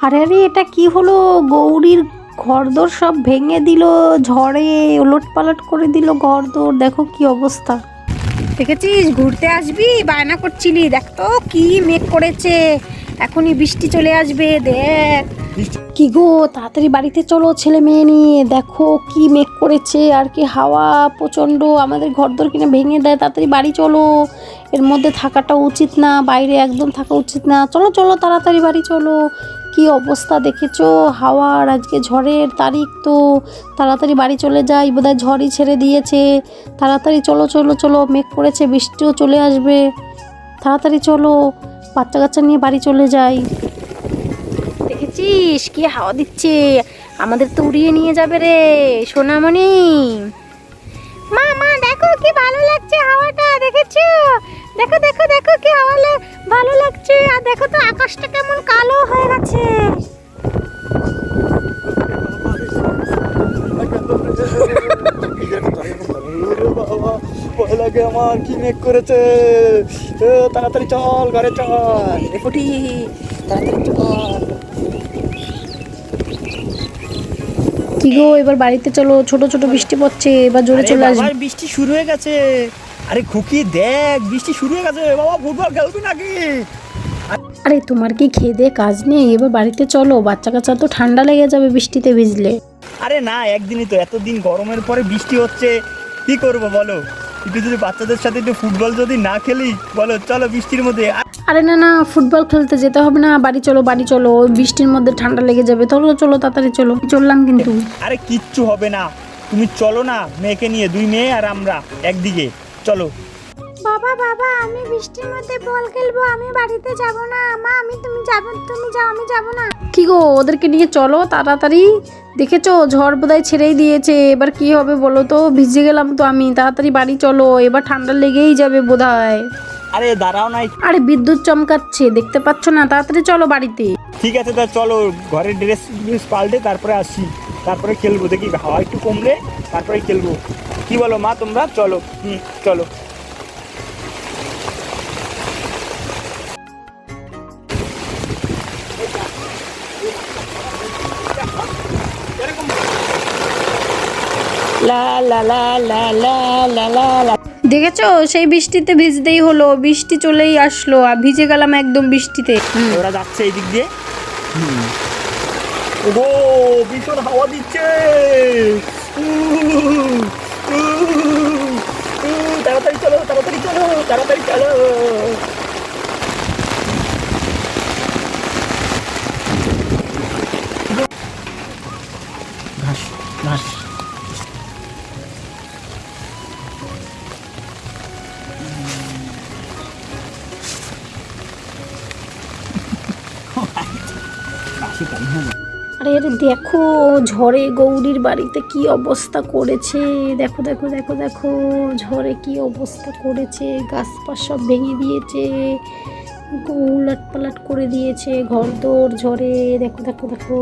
আরে আরে এটা কি হলো? গৌরীর ঘরদোর সব ভেঙে দিল, ঝড়ে ওলটপালট করে দিল ঘরদোর। দেখো কি অবস্থা। দেখেছিস, ঘুরতে আসবি বায়না করছিলি, দেখ তো কি মেঘ করেছে, এখনই বৃষ্টি চলে আসবে। দেখ কি গো, তাড়াতাড়ি বাড়িতে চলো ছেলে মেয়ে নিয়ে। দেখো কি মেঘ করেছে, আর কি হাওয়া প্রচণ্ড, আমাদের ঘরদোর কিনা ভেঙে দেয়। তাড়াতাড়ি বাড়ি চলো, এর মধ্যে থাকাটা উচিত না, বাইরে একদম থাকা উচিত না। চলো চলো তাড়াতাড়ি বাড়ি চলো। কি অবস্থা দেখেছো হাওয়ার, আজকে ঝড়ের তারিখ তো। তাড়াতাড়ি বাড়ি চলে যাই, বোধহয় ঝড়ই ছেড়ে দিয়েছে। তাড়াতাড়ি চলো চলো চলো, মেঘ করেছে, বৃষ্টিও চলে আসবে। তাড়াতাড়ি চলো, বাচ্চা কাচ্চা নিয়ে বাড়ি চলে যাই। দেখেছিস কি হাওয়া দিচ্ছে, আমাদের তো উড়িয়ে নিয়ে যাবে রে সোনামণি। মা মা দেখো কি ভালো লাগছে হাওয়াটা, দেখেছো? দেখো দেখো দেখো কি হাওয়া ভালো লাগছে। আর দেখো তো আকাশটা কেমন কালো হয়ে গেছে। ভয় লাগে আমার, কি মেঘ করেছে। তাড়াতাড়ি চল, ঘরে চল রেপটি, তাড়াতাড়ি চল। কি গো, এবার বাড়িতে চলো, ছোট ছোট বৃষ্টি পড়ছে, এবার জোরে চলে আসবে। বৃষ্টি শুরু হয়ে গেছে। আরে খুকি দেখ, বৃষ্টি শুরু হয়ে গেছে। বাবা ফুটবল খেলবি নাকি? আরে তোমার কি খেয়ে দিয়ে কাজ নেই? এবার বাড়িতে চলো, বাচ্চা কাচ্চা তো ঠান্ডা লেগে যাবে বৃষ্টিতে ভিজলে। আরে না, একদিনই তো, এতদিন গরমের পরে বৃষ্টি হচ্ছে, কি করবো বলো? একটু যদি বাচ্চাদের সাথে একটু ফুটবল যদি না খেলি, বলো চলো বৃষ্টির মধ্যে। আরে না না, ফুটবল খেলতে যেতে হবে না, বাড়ি চলো বাড়ি চলো, বৃষ্টির মধ্যে ঠান্ডা লেগে যাবে। চলো চলো তাড়াতাড়ি চলো। চললাম কিন্তু। আরে কিচ্ছু হবে না, তুমি চলো না, মেয়েকে নিয়ে, দুই মেয়ে আর আমরা একদিকে চলো। বাবা বাবা, আমি বৃষ্টির মধ্যে বল খেলবো, আমি বাড়িতে যাব না। মা তুমি যাও, আমি যাব না। কি গো, ওদেরকে নিয়ে চলো তাড়াতাড়ি। দেখেছো ঝড় বোধহয় ছেড়েই দিয়েছে, এবার কি হবে বলো তো? ভিজে গেলাম তো আমি। তাড়াতাড়ি বাড়ি চলো, এবার ঠান্ডা লেগেই যাবে বোধহয়। আরে দাঁড়াও নাই। আরে বিদ্যুৎ চমকাচ্ছে, দেখতে পাচ্ছ না? তাড়াতাড়ি চলো বাড়িতে। ঠিক আছে, তা চলো, ঘরের ড্রেস পাল্টে তারপরে আসি, তারপরে খেলবো। দেখি হাওয়া একটু কমলে তারপরে খেলবো। কি বলো মা তোমরা? চলো, চলো। লা লা লা লা লা লা লা লা। দেখেছো, সেই বৃষ্টিতে ভিজতেই হলো, বৃষ্টি চলেই আসলো আর ভিজে গেলাম একদম বৃষ্টিতে। ওরা যাচ্ছে এই দিক দিয়ে। ও ভীষণ হাওয়া দিচ্ছে। তাড়াতাড়ি চলো, তাড়াতাড়ি চলো, তাড়াতাড়ি চলো। ঘাস ঘাস। আরে আরে দেখো, ঝড়ে গৌরীর বাড়িতে কি অবস্থা করেছে। দেখো দেখো দেখো দেখো, ঝড়ে কি অবস্থা করেছে, গাছপাশ সব ভেঙে দিয়েছে, উলট পালট করে দিয়েছে ঘরদোর ঝড়ে। দেখো দেখো দেখো।